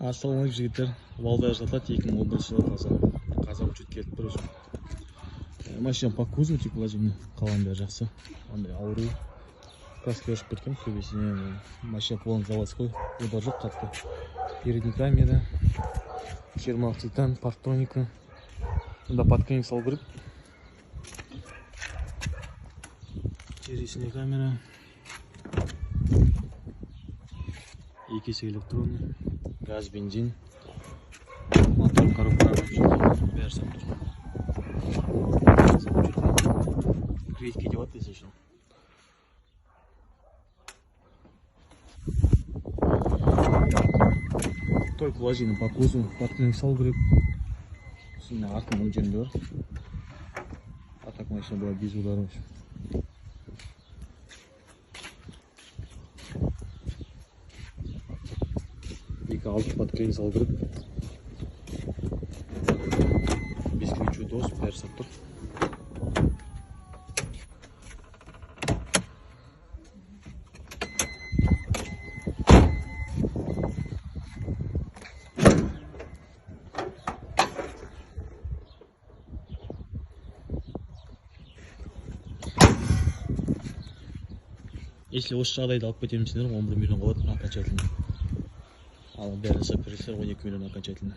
Ассалаумағалейкум жігіттер, Валдай жатады 2011 жылы қазақ учет келіп тұр. Машина по кузову тек вложение қалған бәрі жақсы. Андай ауру краска өшіп кеткен көбесіне. Машина полный заводской, выбор жоқ қатты. Передний камера, фирмалық титан, парктроника. Мұнда подкрылым салу керек. Чересіне камера. Екесі электронный, газ, бензин, мотор, коробка, бәрі сап тұр. Кредитке деп атты еще. Только вложение по кузову, подкрылым салу керек. Сына артын өң жерінде бар. А так машина была без ударов. Екі алты подкрылым салу керек. Без ключу дос, бәрі сап тұр. Если осы жағдайда алып кетемісіңдер, 11 миллион болады окончательно. Ал бәрі жасап бересіздер 12 миллион окончательно.